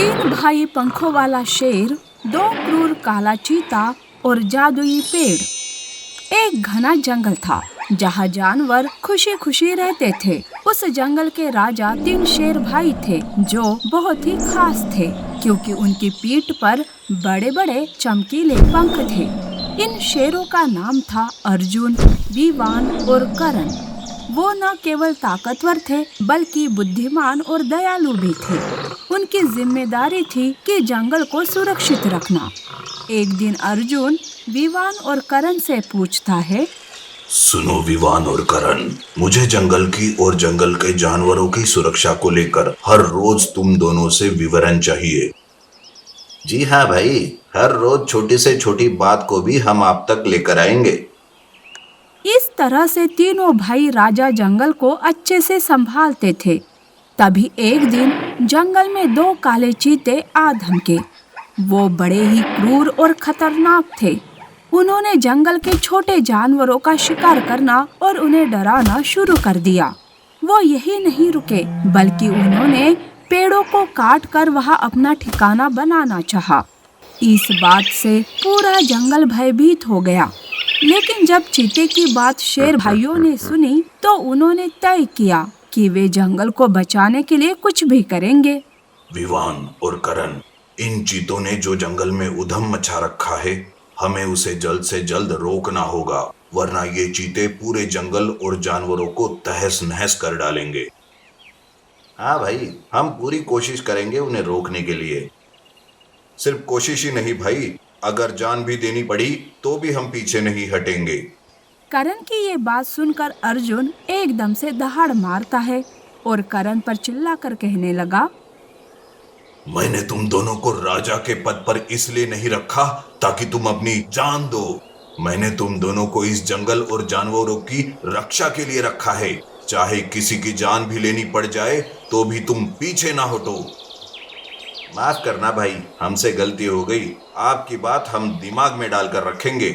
तीन भाई पंखों वाला शेर, दो क्रूर काला चीता और जादुई पेड़। एक घना जंगल था जहाँ जानवर खुशी खुशी रहते थे। उस जंगल के राजा तीन शेर भाई थे जो बहुत ही खास थे क्योंकि उनकी पीठ पर बड़े बड़े चमकीले पंख थे। इन शेरों का नाम था अर्जुन, विवान और करण। वो न केवल ताकतवर थे बल्कि बुद्धिमान और दयालु भी थे। उनकी जिम्मेदारी थी कि जंगल को सुरक्षित रखना। एक दिन अर्जुन विवान और करण से पूछता है, सुनो विवान और करण, मुझे जंगल की और जंगल के जानवरों की सुरक्षा को लेकर हर रोज तुम दोनों से विवरण चाहिए। जी हाँ भाई, हर रोज छोटी से छोटी बात को भी हम आप तक लेकर आएंगे। इस तरह से तीनों भाई राजा जंगल को अच्छे से संभालते थे। तभी एक दिन जंगल में दो काले चीते आ धमके। वो बड़े ही क्रूर और खतरनाक थे। उन्होंने जंगल के छोटे जानवरों का शिकार करना और उन्हें डराना शुरू कर दिया। वो यही नहीं रुके बल्कि उन्होंने पेड़ों को काट कर वहाँ अपना ठिकाना बनाना चाहा। इस बात से पूरा जंगल भयभीत हो गया। लेकिन जब चीते की बात शेर भाइयों ने सुनी तो उन्होंने तय किया कि वे जंगल को बचाने के लिए कुछ भी करेंगे। विवान और करण, इन चीतों ने जो जंगल में उधम मचा रखा है, हमें उसे जल्द से जल्द रोकना होगा, वरना ये चीते पूरे जंगल और जानवरों को तहस नहस कर डालेंगे। हाँ भाई, हम पूरी कोशिश करेंगे उन्हें रोकने के लिए। सिर्फ कोशिश ही नहीं भाई, अगर जान भी देनी पड़ी तो भी हम पीछे नहीं हटेंगे। करण की ये बात सुनकर अर्जुन एकदम से दहाड़ मारता है और करण पर चिल्लाकर कहने लगा, मैंने तुम दोनों को राजा के पद पर इसलिए नहीं रखा ताकि तुम अपनी जान दो। मैंने तुम दोनों को इस जंगल और जानवरों की रक्षा के लिए रखा है। चाहे किसी की जान भी लेनी पड़ जाए तो भी तुम पीछे ना हटो। माफ करना भाई, हमसे गलती हो गई। आपकी बात हम दिमाग में डालकर रखेंगे।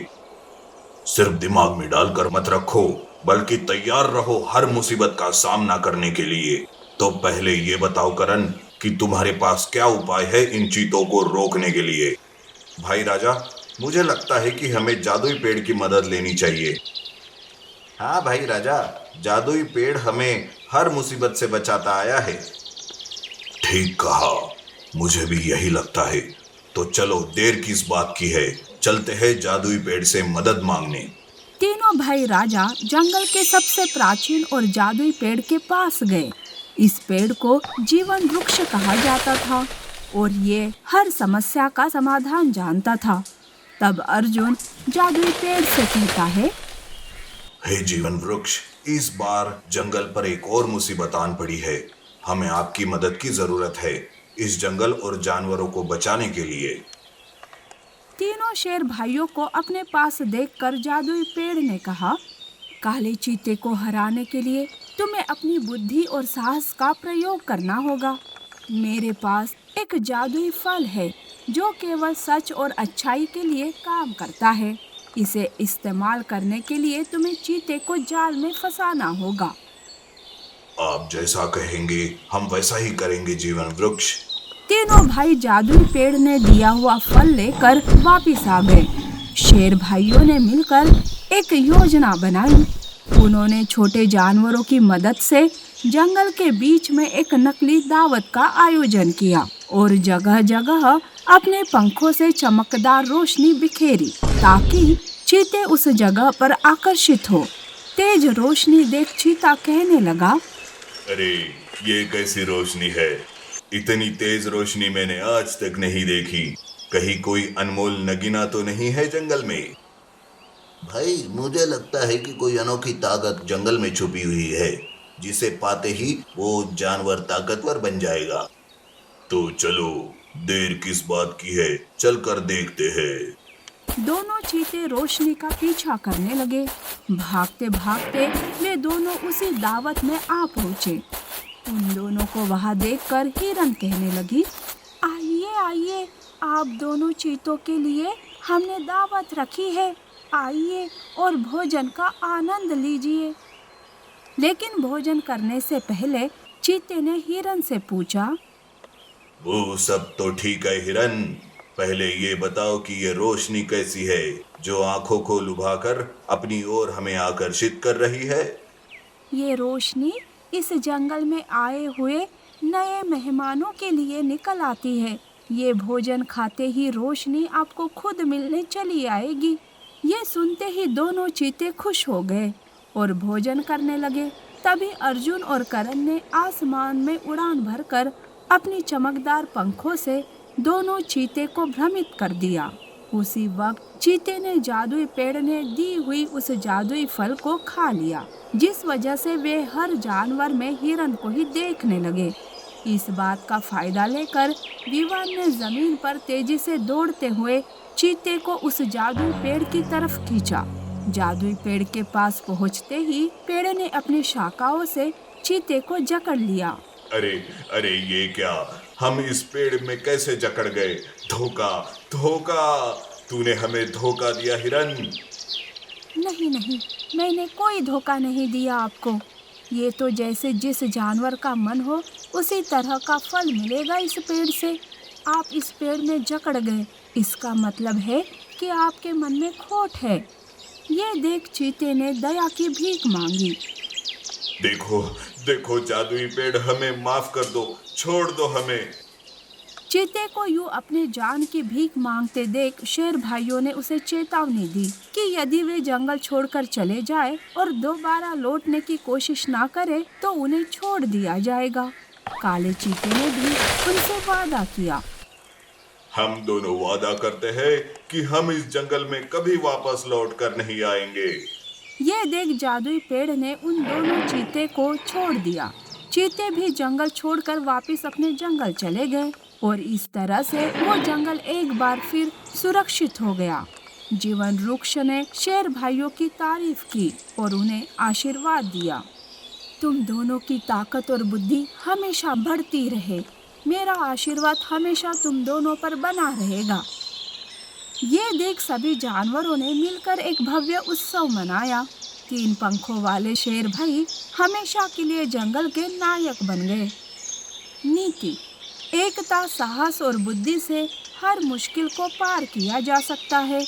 सिर्फ दिमाग में डालकर मत रखो, बल्कि तैयार रहो हर मुसीबत का सामना करने के लिए। तो पहले ये बताओ करण कि तुम्हारे पास क्या उपाय है इन चीतों को रोकने के लिए। भाई राजा, मुझे लगता है कि हमें जादुई पेड़ की मदद लेनी चाहिए। हाँ भाई राजा, जादुई पेड़ हमें हर मुसीबत से बचाता आया है। ठीक कहा, मुझे भी यही लगता है। तो चलो, देर किस बात की है, चलते हैं जादुई पेड़ से मदद मांगने। तीनों भाई राजा जंगल के सबसे प्राचीन और जादुई पेड़ के पास गए। इस पेड़ को जीवन वृक्ष कहा जाता था और ये हर समस्या का समाधान जानता था। तब अर्जुन जादुई पेड़ से कहता है, हे जीवन वृक्ष, इस बार जंगल पर एक और मुसीबत आन पड़ी है। हमें आपकी मदद की जरूरत है इस जंगल और जानवरों को बचाने के लिए। तीनों शेर भाइयों को अपने पास देखकर जादुई पेड़ ने कहा, काले चीते को हराने के लिए तुम्हें अपनी बुद्धि और साहस का प्रयोग करना होगा। मेरे पास एक जादुई फल है जो केवल सच और अच्छाई के लिए काम करता है। इसे इस्तेमाल करने के लिए तुम्हें चीते को जाल में फंसाना होगा। आप जैसा कहेंगे हम वैसा ही करेंगे जीवन वृक्ष। तीनों भाई जादुई पेड़ ने दिया हुआ फल लेकर वापिस आ गए। शेर भाइयों ने मिलकर एक योजना बनाई। उन्होंने छोटे जानवरों की मदद से जंगल के बीच में एक नकली दावत का आयोजन किया और जगह जगह अपने पंखों से चमकदार रोशनी बिखेरी ताकि चीते उस जगह पर आकर्षित हो। तेज रोशनी देख चीता कहने लगा, अरे ये कैसी रोशनी है? इतनी तेज रोशनी मैंने आज तक नहीं देखी। कहीं कोई अनमोल नगीना तो नहीं है जंगल में? भाई, मुझे लगता है कि कोई अनोखी ताकत जंगल में छुपी हुई है, जिसे पाते ही वो जानवर ताकतवर बन जाएगा। तो चलो, देर किस बात की है, चल कर देखते हैं। दोनों चीते रोशनी का पीछा करने लगे। भागते भागते वे दोनों उसी दावत में आ पहुँचे। उन दोनों को वहाँ देखकर हिरन कहने लगी, आइए आइए, आप दोनों चीतों के लिए हमने दावत रखी है। आइए और भोजन का आनंद लीजिए। लेकिन भोजन करने से पहले चीते ने हिरन से पूछा, वो सब तो ठीक है हिरन, पहले ये बताओ कि ये रोशनी कैसी है जो आंखों को लुभाकर अपनी ओर हमें आकर्षित कर रही है। ये रोशनी इस जंगल में आए हुए नए मेहमानों के लिए निकल आती है। ये भोजन खाते ही रोशनी आपको खुद मिलने चली आएगी। ये सुनते ही दोनों चीते खुश हो गए और भोजन करने लगे। तभी अर्जुन और करण ने आसमान में उड़ान भरकर अपनी चमकदार पंखों से दोनों चीते को भ्रमित कर दिया। उसी वक्त चीते ने जादुई पेड़ ने दी हुई उस जादुई फल को खा लिया, जिस वजह से वे हर जानवर में हिरन को ही देखने लगे। इस बात का फायदा लेकर विवान ने जमीन पर तेजी से दौड़ते हुए चीते को उस जादुई पेड़ की तरफ खींचा। जादुई पेड़ के पास पहुंचते ही पेड़ ने अपनी शाखाओं से चीते को जकड़ लिया। अरे अरे ये क्या, हम इस पेड़ में कैसे जकड़ गए? धोखा धोखा, तूने हमें धोखा दिया हिरन। नहीं नहीं, मैंने कोई धोखा नहीं दिया आपको। ये तो जैसे जिस जानवर का मन हो उसी तरह का फल मिलेगा इस पेड़ से। आप इस पेड़ में जकड़ गए, इसका मतलब है कि आपके मन में खोट है। ये देख चीते ने दया की भीख मांगी। देखो देखो जादुई पेड़, हमें माफ कर दो, छोड़ दो हमें। चीते को यूं अपने जान की भीख मांगते देख शेर भाइयों ने उसे चेतावनी दी कि यदि वे जंगल छोड़कर चले जाए और दोबारा लौटने की कोशिश ना करे तो उन्हें छोड़ दिया जाएगा। काले चीते ने भी उनसे वादा किया। हम दोनों वादा करते हैं कि हम इस जंगल में कभी वापस लौट कर नहीं आएंगे। ये देख जादुई पेड़ ने उन दोनों चीते को छोड़ दिया। चीते भी जंगल छोड़कर वापस अपने जंगल चले गए और इस तरह से वो जंगल एक बार फिर सुरक्षित हो गया। जीवन वृक्ष ने शेर भाइयों की तारीफ की और उन्हें आशीर्वाद दिया। तुम दोनों की ताकत और बुद्धि हमेशा बढ़ती रहे। मेरा आशीर्वाद हमेशा तुम दोनों पर बना रहेगा। ये देख सभी जानवरों ने मिलकर एक भव्य उत्सव मनाया। 3 पंखों वाले शेर भाई हमेशा के लिए जंगल के नायक बन गए। नीति: एकता, साहस और बुद्धि से हर मुश्किल को पार किया जा सकता है।